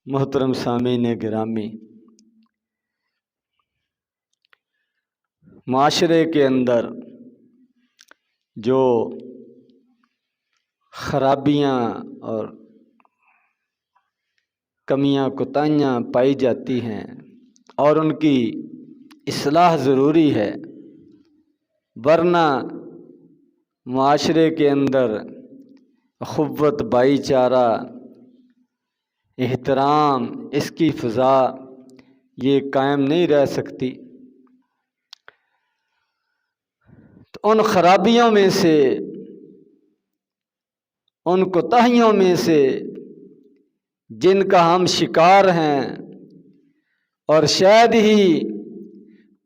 محترم سامعین گرامی، معاشرے کے اندر جو خرابیاں اور کمیاں کوتاہیاں پائی جاتی ہیں اور ان کی اصلاح ضروری ہے، ورنہ معاشرے کے اندر اخوت، بھائی چارہ، احترام، اس کی فضا یہ قائم نہیں رہ سکتی۔ تو ان خرابیوں میں سے، ان کوتاہیوں میں سے جن کا ہم شکار ہیں اور شاید ہی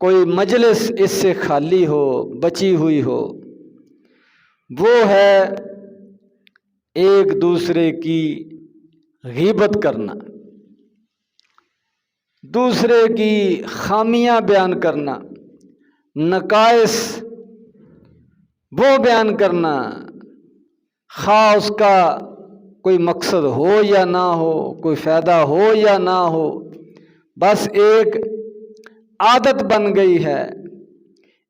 کوئی مجلس اس سے خالی ہو، بچی ہوئی ہو، وہ ہے ایک دوسرے کی غیبت کرنا، دوسرے کی خامیاں بیان کرنا، نقائص وہ بیان کرنا، خواہ اس کا کوئی مقصد ہو یا نہ ہو، کوئی فائدہ ہو یا نہ ہو، بس ایک عادت بن گئی ہے،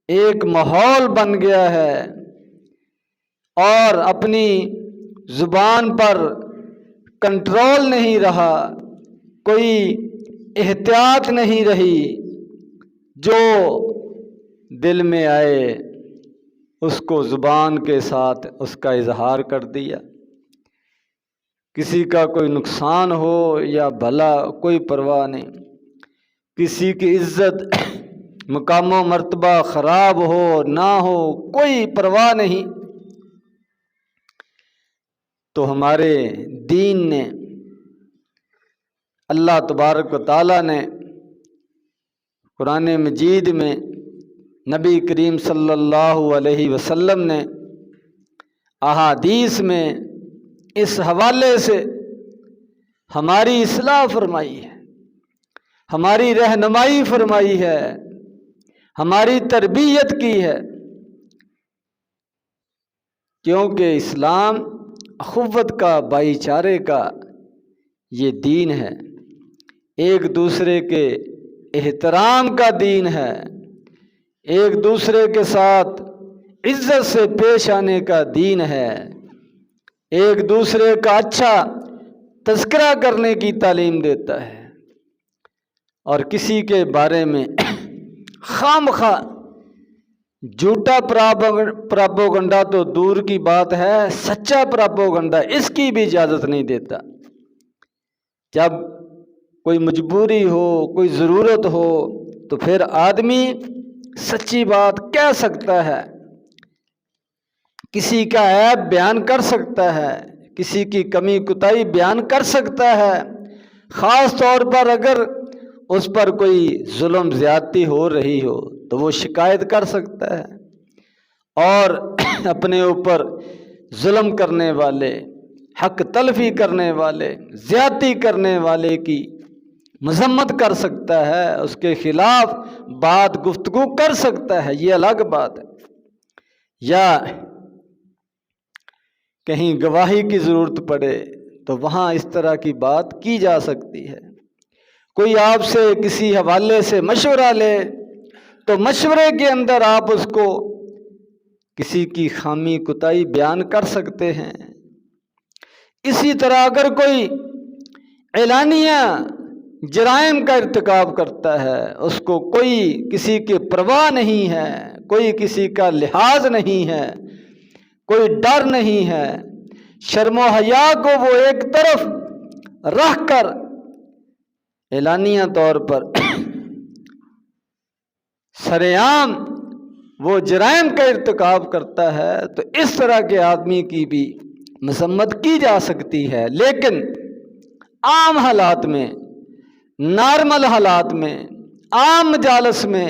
ایک ماحول بن گیا ہے، اور اپنی زبان پر کنٹرول نہیں رہا، کوئی احتیاط نہیں رہی، جو دل میں آئے اس کو زبان کے ساتھ اس کا اظہار کر دیا۔ کسی کا کوئی نقصان ہو یا بھلا کوئی پرواہ نہیں، کسی کی عزت مقام و مرتبہ خراب ہو نہ ہو کوئی پرواہ نہیں۔ تو ہمارے دین نے، اللہ تبارک و تعالیٰ نے قرآن مجید میں، نبی کریم صلی اللہ علیہ وسلم نے احادیث میں اس حوالے سے ہماری اصلاح فرمائی ہے، ہماری رہنمائی فرمائی ہے، ہماری تربیت کی ہے، کیونکہ اسلام اخوت کا، بھائی چارے کا یہ دین ہے، ایک دوسرے کے احترام کا دین ہے، ایک دوسرے کے ساتھ عزت سے پیش آنے کا دین ہے، ایک دوسرے کا اچھا تذکرہ کرنے کی تعلیم دیتا ہے، اور کسی کے بارے میں خام خواہ جھوٹا پراپوگنڈا تو دور کی بات ہے، سچا پراپوگنڈا اس کی بھی اجازت نہیں دیتا۔ جب کوئی مجبوری ہو، کوئی ضرورت ہو، تو پھر آدمی سچی بات کہہ سکتا ہے، کسی کا عیب بیان کر سکتا ہے، کسی کی کمی کوتاہی بیان کر سکتا ہے، خاص طور پر اگر اس پر کوئی ظلم زیادتی ہو رہی ہو تو وہ شکایت کر سکتا ہے، اور اپنے اوپر ظلم کرنے والے، حق تلفی کرنے والے، زیادتی کرنے والے کی مذمت کر سکتا ہے، اس کے خلاف بات گفتگو کر سکتا ہے، یہ الگ بات ہے۔ یا کہیں گواہی کی ضرورت پڑے تو وہاں اس طرح کی بات کی جا سکتی ہے۔ کوئی آپ سے کسی حوالے سے مشورہ لے تو مشورے کے اندر آپ اس کو کسی کی خامی کوتاہی بیان کر سکتے ہیں۔ اسی طرح اگر کوئی اعلانیہ جرائم کا ارتکاب کرتا ہے، اس کو کوئی کسی کی پرواہ نہیں ہے، کوئی کسی کا لحاظ نہیں ہے، کوئی ڈر نہیں ہے، شرم و حیا کو وہ ایک طرف رکھ کر اعلانیہ طور پر سرعام وہ جرائم کا ارتکاب کرتا ہے، تو اس طرح کے آدمی کی بھی مذمت کی جا سکتی ہے۔ لیکن عام حالات میں، نارمل حالات میں، عام مجالس میں،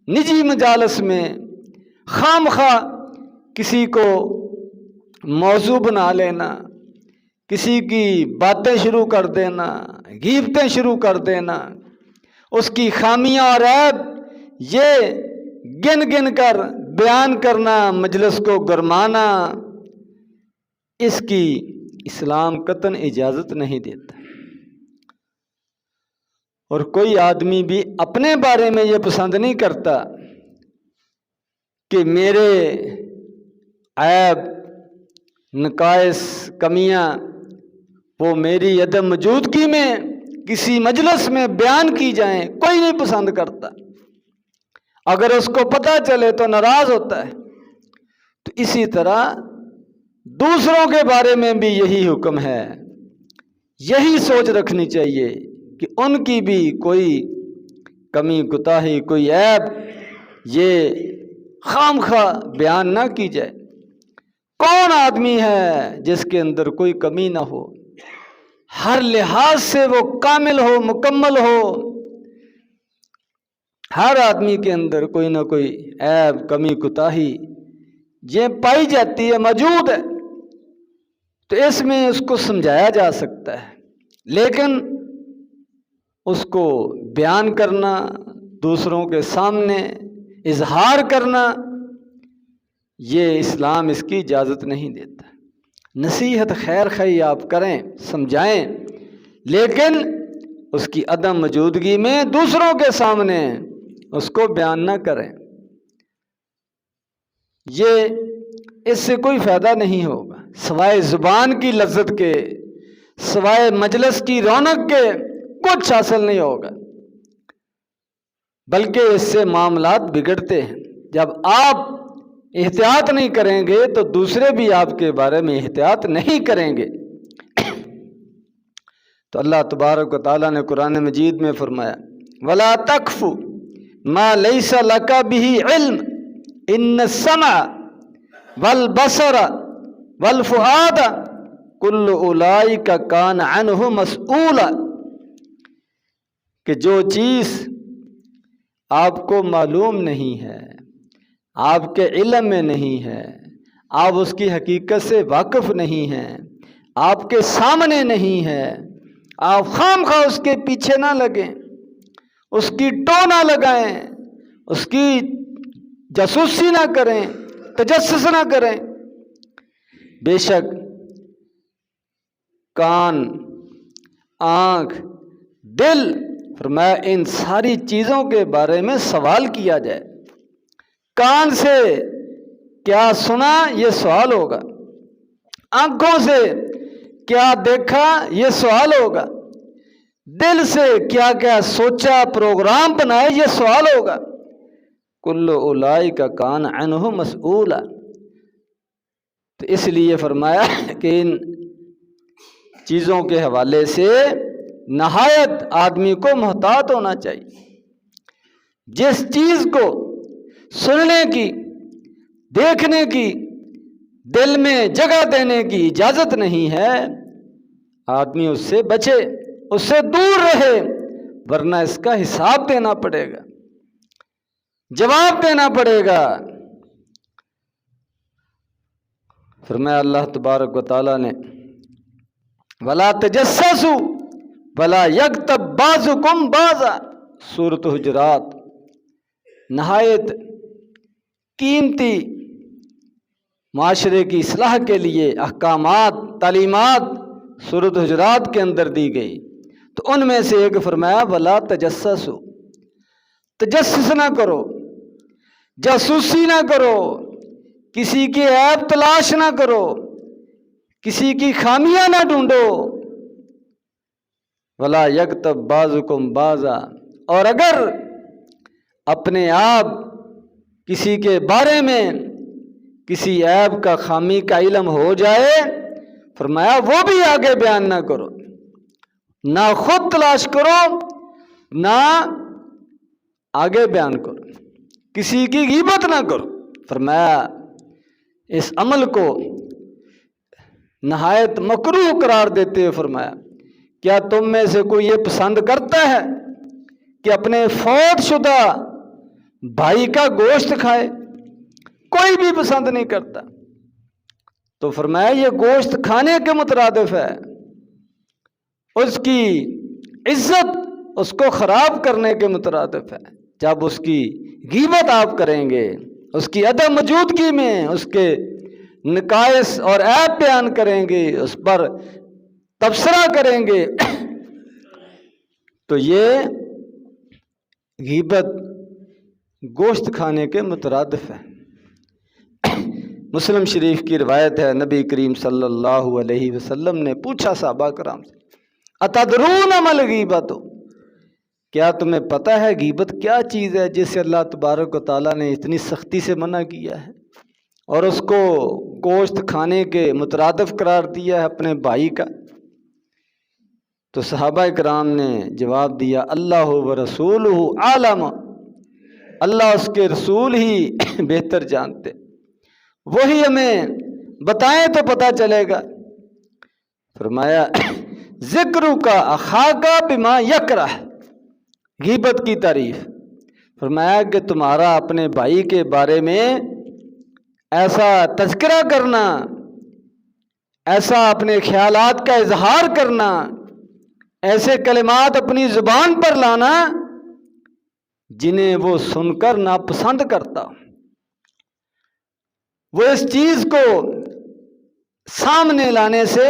نجی مجالس میں خام خواہ کسی کو موضوع بنا لینا، کسی کی باتیں شروع کر دینا، غیبتیں شروع کر دینا، اس کی خامیاں اور عیب یہ گن گن کر بیان کرنا، مجلس کو گرمانا، اس کی اسلام قطعاً اجازت نہیں دیتا۔ اور کوئی آدمی بھی اپنے بارے میں یہ پسند نہیں کرتا کہ میرے عیب، نقائص، کمیاں وہ میری عدم موجودگی میں کسی مجلس میں بیان کی جائیں، کوئی نہیں پسند کرتا۔ اگر اس کو پتہ چلے تو ناراض ہوتا ہے۔ تو اسی طرح دوسروں کے بارے میں بھی یہی حکم ہے، یہی سوچ رکھنی چاہیے کہ ان کی بھی کوئی کمی کوتاہی، کوئی عیب یہ خام خواہ بیان نہ کی جائے۔ کون آدمی ہے جس کے اندر کوئی کمی نہ ہو؟ ہر لحاظ سے وہ کامل ہو، مکمل ہو۔ ہر آدمی کے اندر کوئی نہ کوئی عیب، کمی کوتاہی یہ پائی جاتی ہے، موجود ہے۔ تو اس میں اس کو سمجھایا جا سکتا ہے، لیکن اس کو بیان کرنا، دوسروں کے سامنے اظہار کرنا، یہ اسلام اس کی اجازت نہیں دیتا۔ نصیحت خیر خواہی آپ کریں، سمجھائیں، لیکن اس کی عدم موجودگی میں دوسروں کے سامنے اس کو بیان نہ کریں۔ یہ اس سے کوئی فائدہ نہیں ہوگا، سوائے زبان کی لذت کے، سوائے مجلس کی رونق کے کچھ حاصل نہیں ہوگا، بلکہ اس سے معاملات بگڑتے ہیں۔ جب آپ احتیاط نہیں کریں گے تو دوسرے بھی آپ کے بارے میں احتیاط نہیں کریں گے۔ تو اللہ تبارک و تعالیٰ نے قرآن مجید میں فرمایا وَلَا تَقْفُ مَا لَيْسَ لَكَ بِهِ عِلْمٌ إِنَّ السَّمْعَ وَالْبَصَرَ وَالْفُؤَادَ كُلُّ أُولَئِكَ كَانَ عَنْهُ مسؤولا، کہ جو چیز آپ کو معلوم نہیں ہے، آپ کے علم میں نہیں ہے، آپ اس کی حقیقت سے واقف نہیں ہیں، آپ کے سامنے نہیں ہے، آپ خام خواہ اس کے پیچھے نہ لگیں، اس کی ٹو نہ لگائیں، اس کی جاسوسی نہ کریں، تجسس نہ کریں۔ بے شک کان، آنکھ، دل، فرمایا ان ساری چیزوں کے بارے میں سوال کیا جائے۔ کان سے کیا سنا یہ سوال ہوگا، آنکھوں سے کیا دیکھا یہ سوال ہوگا، دل سے کیا کیا سوچا، پروگرام بنائے یہ سوال ہوگا۔ کل اولئک کان عنہ مسؤولا۔ تو اس لیے فرمایا کہ ان چیزوں کے حوالے سے نہایت آدمی کو محتاط ہونا چاہیے۔ جس چیز کو سننے کی، دیکھنے کی، دل میں جگہ دینے کی اجازت نہیں ہے، آدمی اس سے بچے، اس سے دور رہے، ورنہ اس کا حساب دینا پڑے گا، جواب دینا پڑے گا۔ فرمایا اللہ تبارک و تعالیٰ نے وَلَا تَجَسَّسُوا وَلَا يَغْتَبْ بَعْضُكُمْ بَعْضًا، سورۃ حجرات۔ نہایت قیمتی معاشرے کی اصلاح کے لیے احکامات، تعلیمات سورۃ حجرات کے اندر دی گئی، تو ان میں سے ایک فرمایا وَلَا تَجَسَّسُوا، تجسس نہ کرو، جاسوسی نہ کرو، کسی کی عیب تلاش نہ کرو، کسی کی خامیاں نہ ڈھونڈو۔ وَلَا يَغْتَبْ بَعْضُكُمْ بَعْضًا، اور اگر اپنے آپ کسی کے بارے میں کسی عیب کا، خامی کا علم ہو جائے، فرمایا وہ بھی آگے بیان نہ کرو، نہ خود تلاش کرو، نہ آگے بیان کرو، کسی کی غیبت نہ کرو۔ فرمایا اس عمل کو نہایت مکروہ قرار دیتے ہوئے فرمایا کیا تم میں سے کوئی یہ پسند کرتا ہے کہ اپنے فوت شدہ بھائی کا گوشت کھائے؟ کوئی بھی پسند نہیں کرتا۔ تو فرمایا یہ گوشت کھانے کے مترادف ہے، اس کی عزت اس کو خراب کرنے کے مترادف ہے۔ جب اس کی غیبت آپ کریں گے، اس کی عدم موجودگی میں اس کے نقائص اور عیب بیان کریں گے، اس پر تبصرہ کریں گے، تو یہ غیبت گوشت کھانے کے مترادف ہے۔ مسلم شریف کی روایت ہے، نبی کریم صلی اللہ علیہ وسلم نے پوچھا صحابہ کرام سے، اتدرون مل غیبت، کیا تمہیں پتہ ہے غیبت کیا چیز ہے جسے اللہ تبارک و تعالیٰ نے اتنی سختی سے منع کیا ہے اور اس کو گوشت کھانے کے مترادف قرار دیا ہے اپنے بھائی کا؟ تو صحابہ کرام نے جواب دیا، اللہ و رسولہ عالم، اللہ اس کے رسول ہی بہتر جانتے، وہی ہمیں بتائیں تو پتہ چلے گا۔ فرمایا ذکر کا اخاکا بما یکرہ، غیبت کی تعریف، فرمایا کہ تمہارا اپنے بھائی کے بارے میں ایسا تذکرہ کرنا، ایسا اپنے خیالات کا اظہار کرنا، ایسے کلمات اپنی زبان پر لانا جنہیں وہ سن کر ناپسند کرتا، وہ اس چیز کو سامنے لانے سے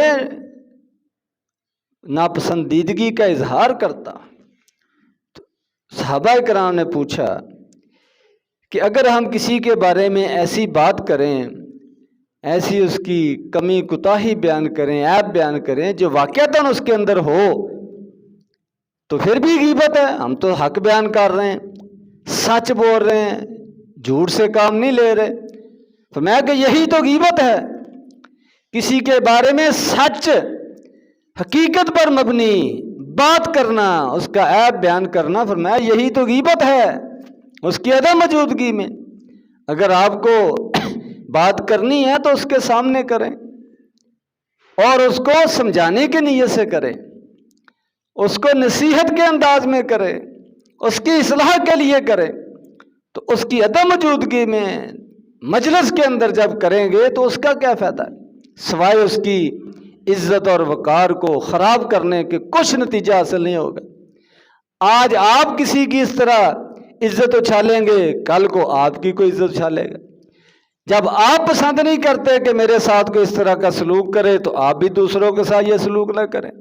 ناپسندیدگی کا اظہار کرتا۔ صحابہ کرام نے پوچھا کہ اگر ہم کسی کے بارے میں ایسی بات کریں، ایسی اس کی کمی کوتاہی بیان کریں، عیب بیان کریں جو واقعتاً اس کے اندر ہو، تو پھر بھی غیبت ہے؟ ہم تو حق بیان کر رہے ہیں، سچ بول رہے ہیں، جھوٹ سے کام نہیں لے رہے۔ تو میں کہ یہی تو غیبت ہے، کسی کے بارے میں سچ، حقیقت پر مبنی بات کرنا، اس کا عیب بیان کرنا، فرمایا یہی تو غیبت ہے اس کی عدم موجودگی میں۔ اگر آپ کو بات کرنی ہے تو اس کے سامنے کریں اور اس کو سمجھانے کی نیت سے کریں، اس کو نصیحت کے انداز میں کریں، اس کی اصلاح کے لیے کریں۔ تو اس کی عدم موجودگی میں مجلس کے اندر جب کریں گے تو اس کا کیا فائدہ ہے؟ سوائے اس کی عزت اور وقار کو خراب کرنے کے کچھ نتیجہ حاصل نہیں ہوگا۔ آج آپ کسی کی اس طرح عزت اچھالیں گے، کل کو آپ کی کوئی عزت اچھالے گا۔ جب آپ پسند نہیں کرتے کہ میرے ساتھ کوئی اس طرح کا سلوک کرے تو آپ بھی دوسروں کے ساتھ یہ سلوک نہ کریں۔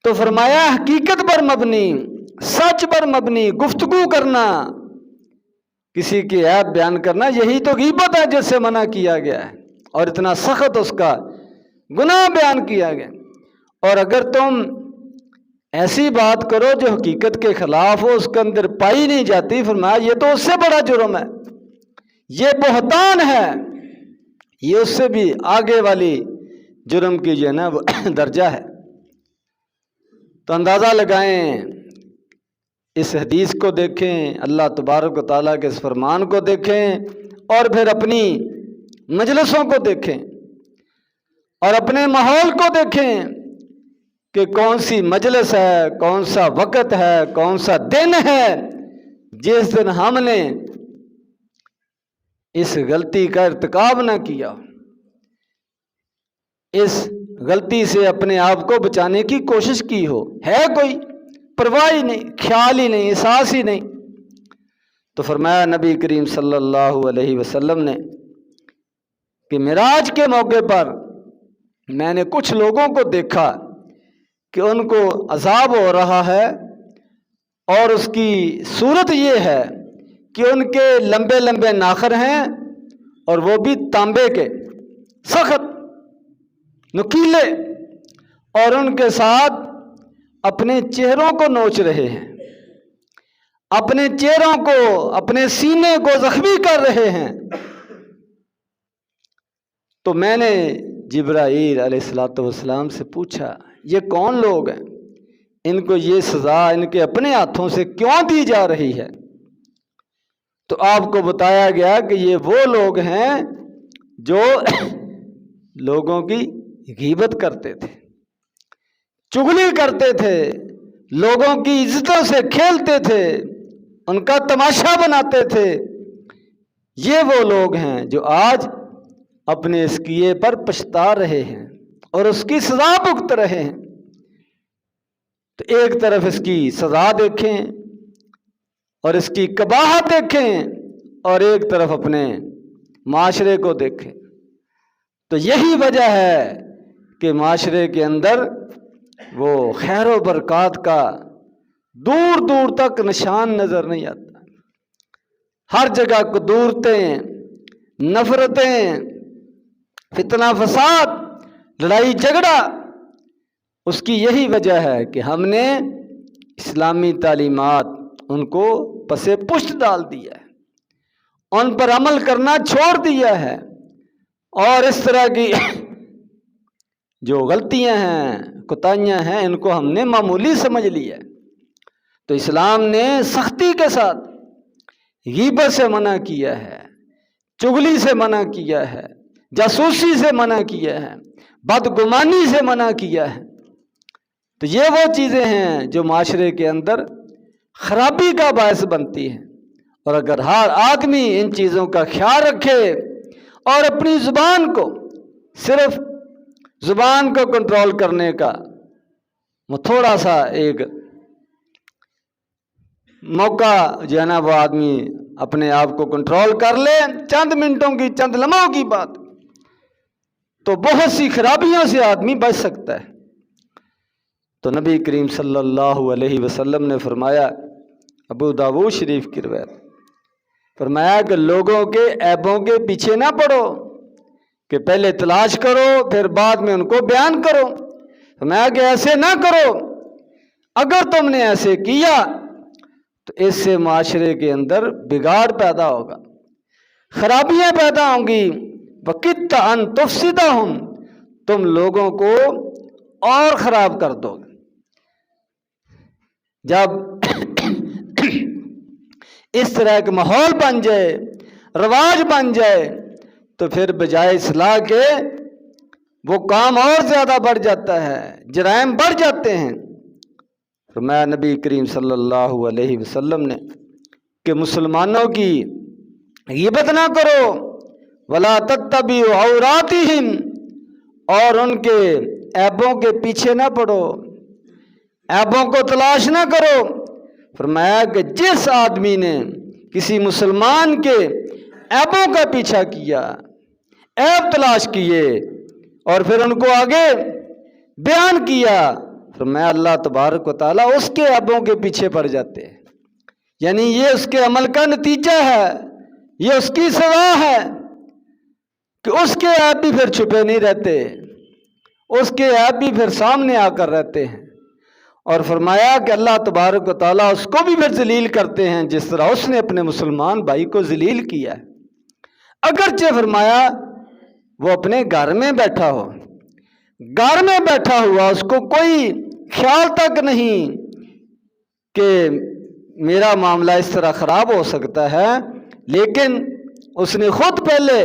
تو فرمایا حقیقت پر مبنی، سچ پر مبنی گفتگو کرنا، کسی کی عیب بیان کرنا، یہی تو غیبت ہے جس سے منع کیا گیا ہے اور اتنا سخت اس کا گناہ بیان کیا گیا۔ اور اگر تم ایسی بات کرو جو حقیقت کے خلاف ہو، اس کے اندر پائی نہیں جاتی، فرمایا یہ تو اس سے بڑا جرم ہے، یہ بہتان ہے، یہ اس سے بھی آگے والی جرم کی جو ہے نا وہ درجہ ہے۔ تو اندازہ لگائیں، اس حدیث کو دیکھیں، اللہ تبارک و تعالیٰ کے اس فرمان کو دیکھیں، اور پھر اپنی مجلسوں کو دیکھیں اور اپنے ماحول کو دیکھیں کہ کون سی مجلس ہے، کون سا وقت ہے، کون سا دن ہے جس دن ہم نے اس غلطی کا ارتکاب نہ کیا، اس غلطی سے اپنے آپ کو بچانے کی کوشش کی ہو۔ ہے کوئی پرواہ ہی نہیں، خیال ہی نہیں، احساس ہی نہیں۔ تو فرمایا نبی کریم صلی اللہ علیہ وسلم نے کہ معراج کے موقع پر میں نے کچھ لوگوں کو دیکھا کہ ان کو عذاب ہو رہا ہے، اور اس کی صورت یہ ہے کہ ان کے لمبے لمبے ناخن ہیں اور وہ بھی تانبے کے، سخت نکیلے، اور ان کے ساتھ اپنے چہروں کو نوچ رہے ہیں، اپنے چہروں کو، اپنے سینے کو زخمی کر رہے ہیں۔ تو میں نے جبرائیل علیہ السلام سے پوچھا یہ کون لوگ ہیں، ان کو یہ سزا ان کے اپنے ہاتھوں سے کیوں دی جا رہی ہے؟ تو آپ کو بتایا گیا کہ یہ وہ لوگ ہیں جو لوگوں کی غیبت کرتے تھے، چغلی کرتے تھے، لوگوں کی عزتوں سے کھیلتے تھے، ان کا تماشا بناتے تھے۔ یہ وہ لوگ ہیں جو آج اپنے اس کیے پر پچھتا رہے ہیں اور اس کی سزا بھگت رہے ہیں۔ تو ایک طرف اس کی سزا دیکھیں اور اس کی قباحت دیکھیں، اور ایک طرف اپنے معاشرے کو دیکھیں۔ تو یہی وجہ ہے کہ معاشرے کے اندر وہ خیر و برکات کا دور دور تک نشان نظر نہیں آتا، ہر جگہ قدورتیں، نفرتیں، فتنہ فساد، لڑائی جھگڑا۔ اس کی یہی وجہ ہے کہ ہم نے اسلامی تعلیمات ان کو پس پشت ڈال دیا ہے، ان پر عمل کرنا چھوڑ دیا ہے، اور اس طرح کی جو غلطیاں ہیں، کوتاہیاں ہیں، ان کو ہم نے معمولی سمجھ لیا ہے۔ تو اسلام نے سختی کے ساتھ غیبت سے منع کیا ہے، چغلی سے منع کیا ہے، جاسوسی سے منع کیا ہے، بدگمانی سے منع کیا ہے۔ تو یہ وہ چیزیں ہیں جو معاشرے کے اندر خرابی کا باعث بنتی ہیں، اور اگر ہر آدمی ان چیزوں کا خیال رکھے اور اپنی زبان کو، صرف زبان کو کنٹرول کرنے کا وہ تھوڑا سا ایک موقع جو ہے نا، وہ آدمی اپنے آپ کو کنٹرول کر لے، چند منٹوں کی، چند لمحوں کی بات، تو بہت سی خرابیوں سے آدمی بچ سکتا ہے۔ تو نبی کریم صلی اللہ علیہ وسلم نے فرمایا، ابو داؤد شریف کی روایت، فرمایا کہ لوگوں کے عیبوں کے پیچھے نہ پڑو، کہ پہلے تلاش کرو پھر بعد میں ان کو بیان کرو۔ فرمایا کہ ایسے نہ کرو، اگر تم نے ایسے کیا تو اس سے معاشرے کے اندر بگاڑ پیدا ہوگا، خرابیاں پیدا ہوں گی، وَقِدْتَ أَن تُفْسِدَهُمْ، تم لوگوں کو اور خراب کر دو گے۔ جب اس طرح کا ماحول بن جائے، رواج بن جائے، تو پھر بجائے اصلاح کے وہ کام اور زیادہ بڑھ جاتا ہے، جرائم بڑھ جاتے ہیں۔ فرمایا نبی کریم صلی اللہ علیہ وسلم نے کہ مسلمانوں کی غیبت نہ کرو، وَلَا تَتَّبِعُوا عَوْرَاتِهِمْ، اور ان کے عیبوں کے پیچھے نہ پڑو، عیبوں کو تلاش نہ کرو۔ فرمایا کہ جس آدمی نے کسی مسلمان کے عیبوں کا پیچھا کیا، عیب تلاش کیے اور پھر ان کو آگے بیان کیا، فرمایا اللہ تبارک و تعالیٰ اس کے عیبوں کے پیچھے پڑ جاتے ہیں۔ یعنی یہ اس کے عمل کا نتیجہ ہے، یہ اس کی سزا ہے کہ اس کے عیب بھی پھر چھپے نہیں رہتے، اس کے عیب بھی پھر سامنے آ کر رہتے ہیں۔ اور فرمایا کہ اللہ تبارک و تعالیٰ اس کو بھی پھر ذلیل کرتے ہیں جس طرح اس نے اپنے مسلمان بھائی کو ذلیل کیا ہے، اگرچہ فرمایا وہ اپنے گھر میں بیٹھا ہو، گھر میں بیٹھا ہوا، اس کو کوئی خیال تک نہیں کہ میرا معاملہ اس طرح خراب ہو سکتا ہے، لیکن اس نے خود پہلے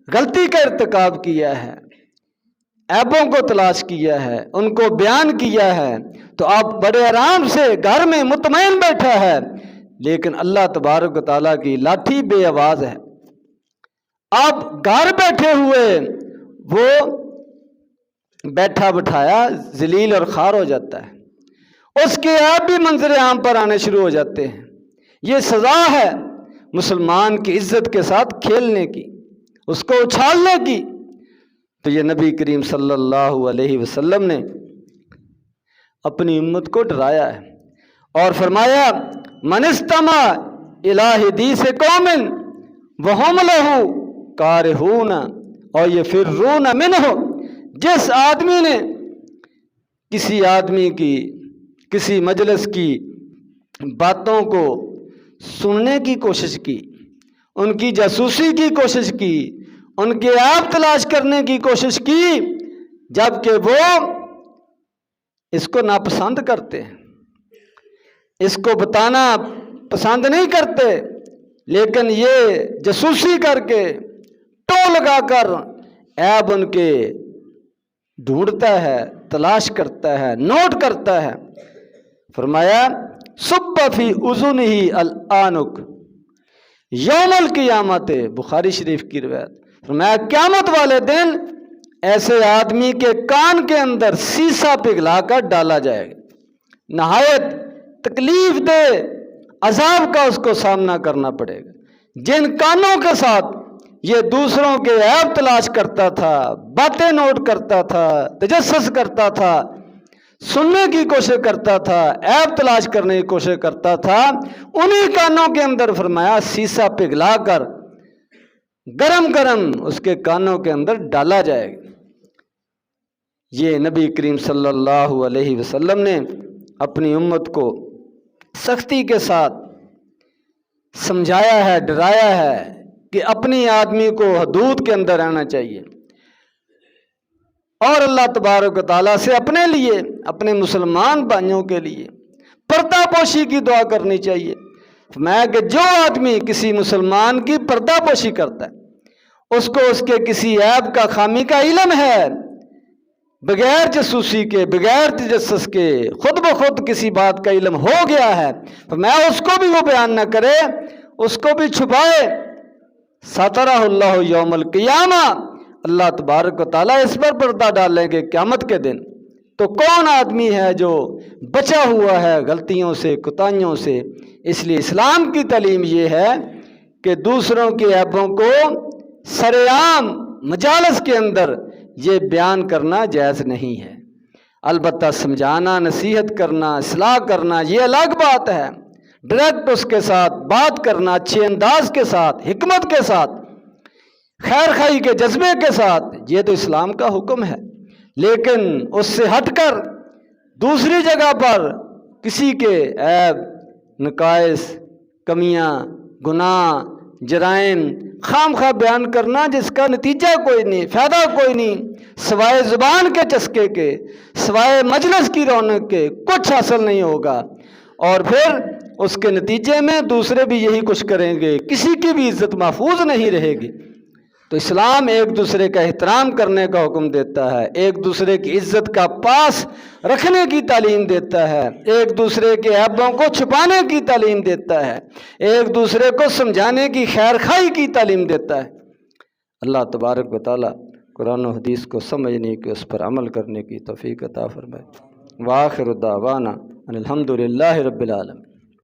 غلطی کا ارتکاب کیا ہے، عیبوں کو تلاش کیا ہے، ان کو بیان کیا ہے، تو آپ بڑے آرام سے گھر میں مطمئن بیٹھا ہے، لیکن اللہ تبارک و تعالیٰ کی لاٹھی بے آواز ہے۔ آپ گھر بیٹھے ہوئے وہ بیٹھا بٹھایا ذلیل اور خوار ہو جاتا ہے، اس کے عیب بھی منظر عام پر آنے شروع ہو جاتے ہیں۔ یہ سزا ہے مسلمان کی عزت کے ساتھ کھیلنے کی، اس کو اچھالنے کی۔ تو یہ نبی کریم صلی اللہ علیہ وسلم نے اپنی امت کو ڈرایا ہے اور فرمایا من استمع الی حدیث قوم وہم لہ کارہون اور یفرون منہ، جس آدمی نے کسی آدمی کی، کسی مجلس کی باتوں کو سننے کی کوشش کی، ان کی جاسوسی کی کوشش کی، ان کے عیب تلاش کرنے کی کوشش کی، جبکہ وہ اس کو ناپسند کرتے ہیں، اس کو بتانا پسند نہیں کرتے، لیکن یہ جاسوسی کر کے، ٹو لگا کر عیب ان کے ڈھونڈتا ہے، تلاش کرتا ہے، نوٹ کرتا ہے۔ فرمایا صب فی اذنہ العنق یوم القیامت، بخاری شریف کی روایت۔ فرمایا قیامت والے دن ایسے آدمی کے کان کے اندر سیسا پگھلا کر ڈالا جائے گا، نہایت تکلیف دہ عذاب کا اس کو سامنا کرنا پڑے گا۔ جن کانوں کے ساتھ یہ دوسروں کے عیب تلاش کرتا تھا، باتیں نوٹ کرتا تھا، تجسس کرتا تھا، سننے کی کوشش کرتا تھا، عیب تلاش کرنے کی کوشش کرتا تھا، انہی کانوں کے اندر فرمایا سیسا پگھلا کر گرم گرم اس کے کانوں کے اندر ڈالا جائے گا۔ یہ نبی کریم صلی اللہ علیہ وسلم نے اپنی امت کو سختی کے ساتھ سمجھایا ہے، ڈرایا ہے کہ اپنی آدمی کو حدود کے اندر رہنا چاہیے، اور اللہ تبارک و تعالیٰ سے اپنے لیے، اپنے مسلمان بھائیوں کے لیے پردہ پوشی کی دعا کرنی چاہیے۔ میں کہ جو آدمی کسی مسلمان کی پردہ پوشی کرتا ہے، اس کو اس کے کسی عیب کا، خامی کا علم ہے، بغیر جاسوسی کے، بغیر تجسس کے، خود بخود کسی بات کا علم ہو گیا ہے، میں اس کو بھی وہ بیان نہ کرے، اس کو بھی چھپائے، سترہ اللہ یوم القیامہ، اللہ تبارک و تعالیٰ اس پر پردہ ڈالیں گے قیامت کے دن۔ تو کون آدمی ہے جو بچا ہوا ہے غلطیوں سے، کوتاہیوں سے؟ اس لیے اسلام کی تعلیم یہ ہے کہ دوسروں کے عیبوں کو سر عام مجالس کے اندر یہ بیان کرنا جائز نہیں ہے۔ البتہ سمجھانا، نصیحت کرنا، اصلاح کرنا یہ الگ بات ہے، ڈائریکٹ اس کے ساتھ بات کرنا، اچھے انداز کے ساتھ، حکمت کے ساتھ، خیر خواہی کے جذبے کے ساتھ، یہ تو اسلام کا حکم ہے۔ لیکن اس سے ہٹ کر دوسری جگہ پر کسی کے عیب، نقائص، کمیاں، گناہ، جرائم خام خواہ بیان کرنا جس کا نتیجہ کوئی نہیں، فائدہ کوئی نہیں، سوائے زبان کے چسکے کے، سوائے مجلس کی رونق کے کچھ حاصل نہیں ہوگا، اور پھر اس کے نتیجے میں دوسرے بھی یہی کچھ کریں گے، کسی کی بھی عزت محفوظ نہیں رہے گی۔ تو اسلام ایک دوسرے کا احترام کرنے کا حکم دیتا ہے، ایک دوسرے کی عزت کا پاس رکھنے کی تعلیم دیتا ہے، ایک دوسرے کے عیبوں کو چھپانے کی تعلیم دیتا ہے، ایک دوسرے کو سمجھانے کی، خیر خواہی کی تعلیم دیتا ہے۔ اللہ تبارک و تعالیٰ قرآن و حدیث کو سمجھنے کی، اس پر عمل کرنے کی توفیق عطا فرمائے۔ وآخر دعوانا ان الحمد للہ رب العالمین۔